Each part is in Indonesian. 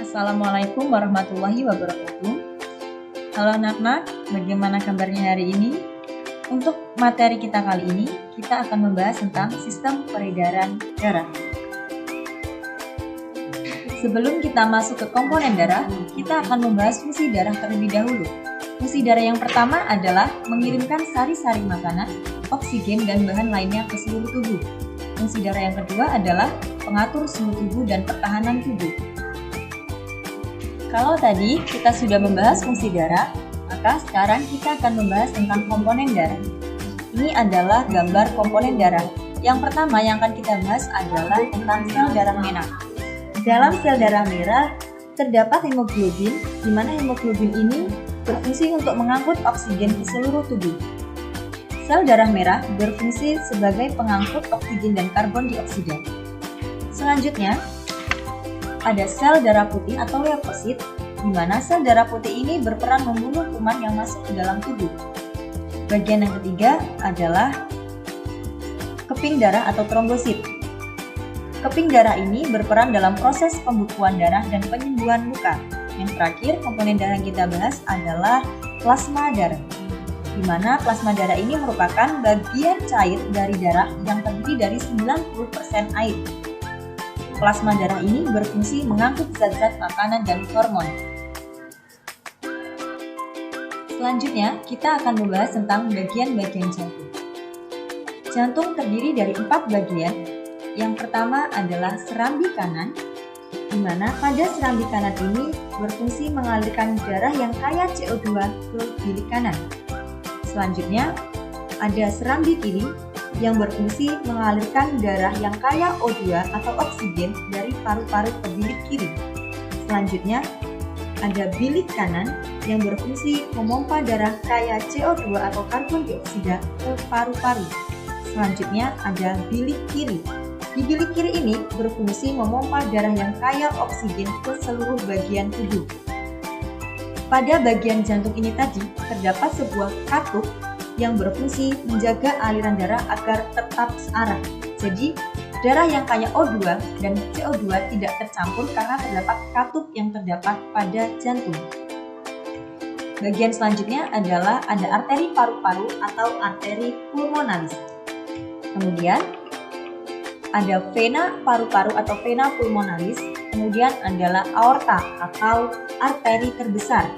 Assalamualaikum warahmatullahi wabarakatuh. Halo anak-anak, bagaimana kabarnya hari ini? Untuk materi kita kali ini, kita akan membahas tentang sistem peredaran darah. Sebelum kita masuk ke komponen darah, kita akan membahas fungsi darah terlebih dahulu. Fungsi darah yang pertama adalah mengirimkan sari-sari makanan, oksigen, dan bahan lainnya ke seluruh tubuh. Fungsi darah yang kedua adalah pengatur suhu tubuh dan pertahanan tubuh. Kalau tadi kita sudah membahas fungsi darah, maka sekarang kita akan membahas tentang komponen darah. Ini adalah gambar komponen darah. Yang pertama yang akan kita bahas adalah tentang sel darah merah. Dalam sel darah merah terdapat hemoglobin, di mana hemoglobin ini berfungsi untuk mengangkut oksigen ke seluruh tubuh. Sel darah merah berfungsi sebagai pengangkut oksigen dan karbon dioksida. Selanjutnya, ada sel darah putih atau leukosit, di mana sel darah putih ini berperan membunuh kuman yang masuk ke dalam tubuh. Bagian yang ketiga adalah keping darah atau trombosit. Keping darah ini berperan dalam proses pembekuan darah dan penyembuhan luka. Yang terakhir, komponen darah yang kita bahas adalah plasma darah, di mana plasma darah ini merupakan bagian cair dari darah yang terdiri dari 90% air. Plasma darah ini berfungsi mengangkut zat-zat makanan dan hormon. Selanjutnya, kita akan membahas tentang bagian-bagian jantung. Jantung terdiri dari 4 bagian. Yang pertama adalah serambi kanan, di mana pada serambi kanan ini berfungsi mengalirkan darah yang kaya CO2 ke bilik kanan. Selanjutnya, ada serambi kiri, yang berfungsi mengalirkan darah yang kaya O2 atau oksigen dari paru-paru ke bilik kiri. Selanjutnya, ada bilik kanan yang berfungsi memompa darah kaya CO2 atau karbon dioksida ke paru-paru. Selanjutnya, ada bilik kiri. Di bilik kiri ini berfungsi memompa darah yang kaya oksigen ke seluruh bagian tubuh. Pada bagian jantung ini tadi, terdapat sebuah katup yang berfungsi menjaga aliran darah agar tetap searah. Jadi, darah yang kaya O2 dan CO2 tidak tercampur karena terdapat katup yang terdapat pada jantung. Bagian selanjutnya adalah ada arteri paru-paru atau arteri pulmonalis. Kemudian, ada vena paru-paru atau vena pulmonalis. Kemudian adalah aorta atau arteri terbesar.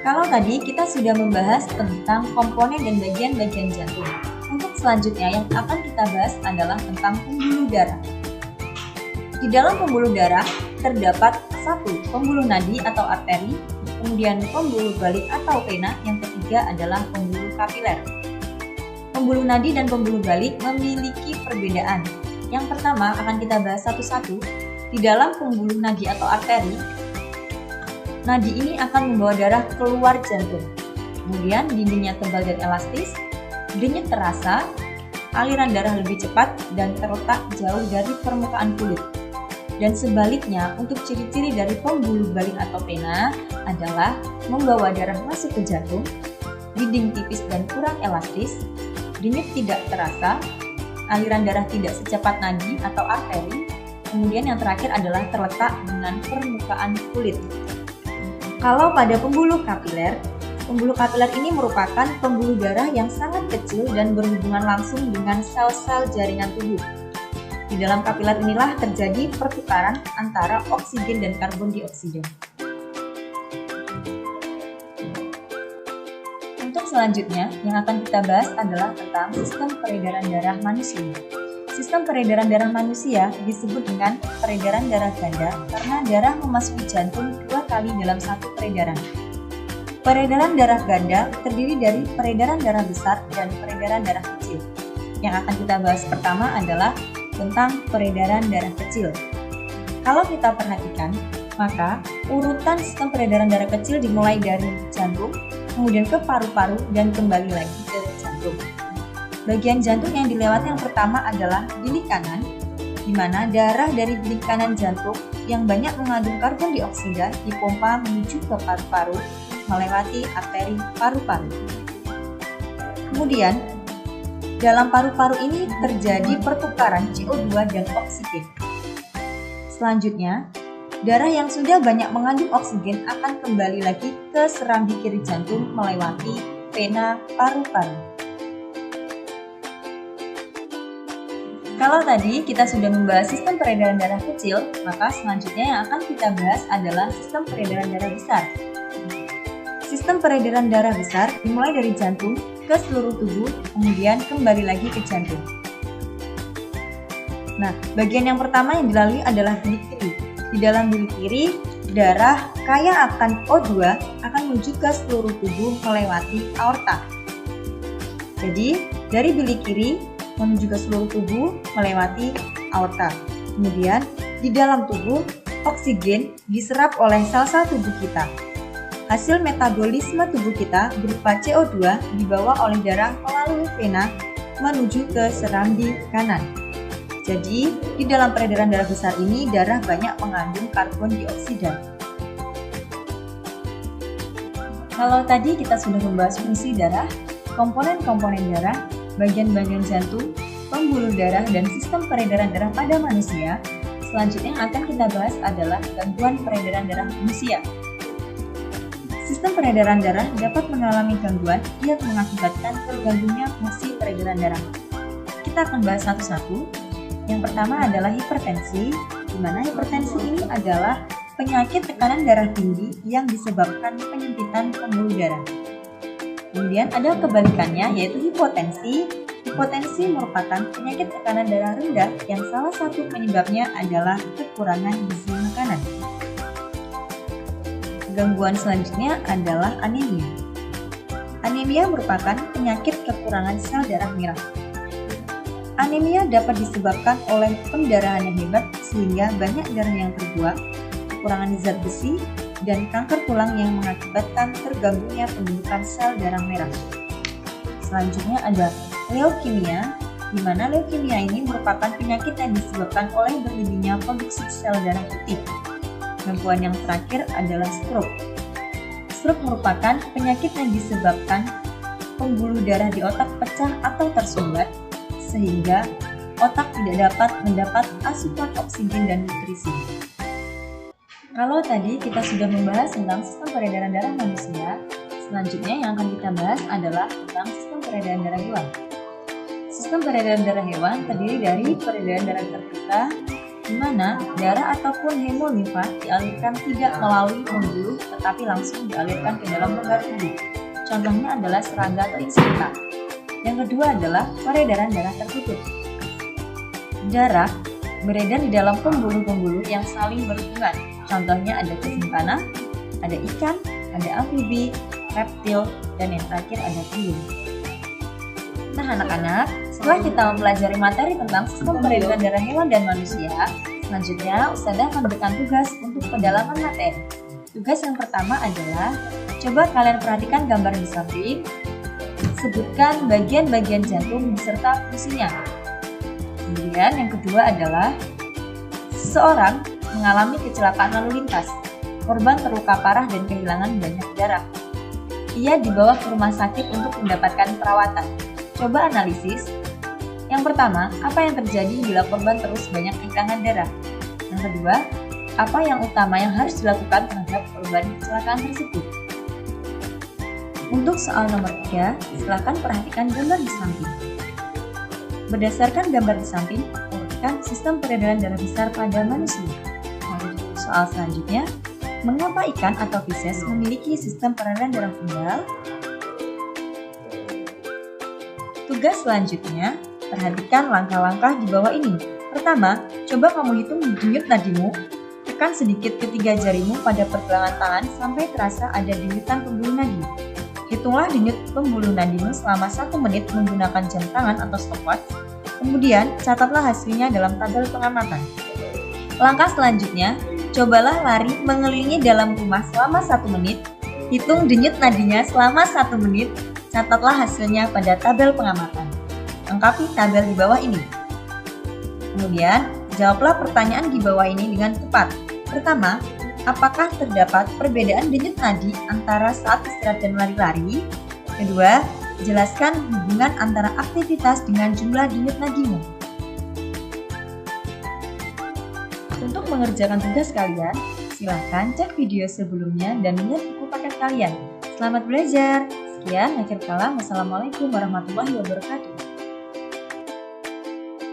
Kalau tadi kita sudah membahas tentang komponen dan bagian-bagian jantung. Untuk selanjutnya yang akan kita bahas adalah tentang pembuluh darah. Di dalam pembuluh darah terdapat 1. Pembuluh nadi atau arteri, kemudian pembuluh balik atau vena, yang ketiga adalah pembuluh kapiler. Pembuluh nadi dan pembuluh balik memiliki perbedaan. Yang pertama akan kita bahas satu-satu. Di dalam pembuluh nadi atau arteri, nadi ini akan membawa darah keluar jantung. Kemudian dindingnya tebal dan elastis, denyut terasa, aliran darah lebih cepat dan terletak jauh dari permukaan kulit. Dan sebaliknya, untuk ciri-ciri dari pembuluh balik atau vena adalah membawa darah masuk ke jantung, dinding tipis dan kurang elastis, denyut tidak terasa, aliran darah tidak secepat nadi atau arteri, kemudian yang terakhir adalah terletak dengan permukaan kulit. Kalau pada pembuluh kapiler ini merupakan pembuluh darah yang sangat kecil dan berhubungan langsung dengan sel-sel jaringan tubuh. Di dalam kapiler inilah terjadi pertukaran antara oksigen dan karbon dioksida. Untuk selanjutnya yang akan kita bahas adalah tentang sistem peredaran darah manusia. Sistem peredaran darah manusia disebut dengan peredaran darah ganda karena darah memasuki jantung 2 kali dalam satu peredaran. Peredaran darah ganda terdiri dari peredaran darah besar dan peredaran darah kecil. Yang akan kita bahas pertama adalah tentang peredaran darah kecil. Kalau kita perhatikan, maka urutan sistem peredaran darah kecil dimulai dari jantung, kemudian ke paru-paru dan kembali lagi ke jantung. Bagian jantung yang dilewati yang pertama adalah bilik kanan, di mana darah dari bilik kanan jantung yang banyak mengandung karbon dioksida dipompa menuju ke paru-paru melewati arteri paru-paru. Kemudian, dalam paru-paru ini terjadi pertukaran CO2 dan oksigen. Selanjutnya, darah yang sudah banyak mengandung oksigen akan kembali lagi ke serambi kiri jantung melewati vena paru-paru. Kalau tadi kita sudah membahas sistem peredaran darah kecil, maka selanjutnya yang akan kita bahas adalah sistem peredaran darah besar. Sistem peredaran darah besar dimulai dari jantung ke seluruh tubuh, kemudian kembali lagi ke jantung. Nah, bagian yang pertama yang dilalui adalah bilik kiri. Di dalam bilik kiri, darah kaya akan O2 akan menuju ke seluruh tubuh melewati aorta. Jadi, dari bilik kiri menuju ke seluruh tubuh melewati aorta. Kemudian, di dalam tubuh, oksigen diserap oleh sel-sel tubuh kita. Hasil metabolisme tubuh kita berupa CO2 dibawa oleh darah melalui vena menuju ke serambi kanan. Jadi, di dalam peredaran darah besar ini, darah banyak mengandung karbon dioksida. Kalau tadi kita sudah membahas fungsi darah, komponen-komponen darah, bagian-bagian jantung, pembuluh darah, dan sistem peredaran darah pada manusia, selanjutnya yang akan kita bahas adalah gangguan peredaran darah manusia. Sistem peredaran darah dapat mengalami gangguan yang mengakibatkan terganggunya fungsi peredaran darah. Kita akan bahas satu-satu. Yang pertama adalah hipertensi, di mana hipertensi ini adalah penyakit tekanan darah tinggi yang disebabkan penyempitan pembuluh darah. Kemudian ada kebalikannya, yaitu hipotensi. Hipotensi merupakan penyakit tekanan darah rendah yang salah satu penyebabnya adalah kekurangan gizi makanan. Gangguan selanjutnya adalah anemia. Anemia merupakan penyakit kekurangan sel darah merah. Anemia dapat disebabkan oleh pendarahan yang hebat sehingga banyak darah yang terbuang, kekurangan zat besi, dan kanker tulang yang mengakibatkan terganggunya pembentukan sel darah merah. Selanjutnya ada leukemia, di mana leukemia ini merupakan penyakit yang disebabkan oleh berlebihnya produksi sel darah putih. Gangguan yang terakhir adalah stroke. Stroke merupakan penyakit yang disebabkan pembuluh darah di otak pecah atau tersumbat, sehingga otak tidak dapat mendapat asupan oksigen dan nutrisi. Kalau tadi kita sudah membahas tentang sistem peredaran darah manusia, selanjutnya yang akan kita bahas adalah tentang sistem peredaran darah hewan. Sistem peredaran darah hewan terdiri dari peredaran darah terbuka, di mana darah ataupun hemolimfa dialirkan tidak melalui pembuluh tetapi langsung dialirkan ke dalam rongga tubuh. Contohnya adalah serangga atau insekta. Yang kedua adalah peredaran darah tertutup. Darah beredar di dalam pembuluh-pembuluh yang saling berhubungan. Contohnya ada kucing tanah, ada ikan, ada amfibi, reptil, dan yang terakhir ada tuyul. Nah anak-anak, setelah kita mempelajari materi tentang sistem peredaran darah hewan dan manusia, selanjutnya Ustazah akan memberikan tugas untuk pendalaman materi. Tugas yang pertama adalah, coba kalian perhatikan gambar di samping, sebutkan bagian-bagian jantung beserta fungsinya. Kemudian yang kedua adalah, seseorang mengalami kecelakaan lalu lintas, korban terluka parah dan kehilangan banyak darah. Ia dibawa ke rumah sakit untuk mendapatkan perawatan. Coba analisis. Yang pertama, apa yang terjadi bila korban terus banyak kehilangan darah? Yang kedua, apa yang utama yang harus dilakukan terhadap korban kecelakaan tersebut? Untuk soal nomor 3, silakan perhatikan gambar di samping. Berdasarkan gambar di samping, urutkan sistem peredaran darah besar pada manusia. Lalu soal selanjutnya, mengapa ikan atau Pisces memiliki sistem peredaran darah tunggal? Tugas selanjutnya, perhatikan langkah-langkah di bawah ini. Pertama, coba kamu hitung denyut nadimu. Tekan sedikit ketiga jarimu pada pergelangan tangan sampai terasa ada denyutan pembuluh nadi. Hitunglah denyut pembuluh nadimu selama 1 menit menggunakan jam tangan atau stopwatch. Kemudian, catatlah hasilnya dalam tabel pengamatan. Langkah selanjutnya, cobalah lari mengelilingi dalam rumah selama 1 menit. Hitung denyut nadinya selama 1 menit. Catatlah hasilnya pada tabel pengamatan. Lengkapi tabel di bawah ini. Kemudian, jawablah pertanyaan di bawah ini dengan tepat. Pertama, apakah terdapat perbedaan denyut nadi antara saat istirahat dan lari-lari? Kedua, jelaskan hubungan antara aktivitas dengan jumlah denyut nadimu. Untuk mengerjakan tugas kalian, silahkan cek video sebelumnya dan lihat buku paket kalian. Selamat belajar! Sekian, akhir kalam. Wassalamualaikum warahmatullahi wabarakatuh.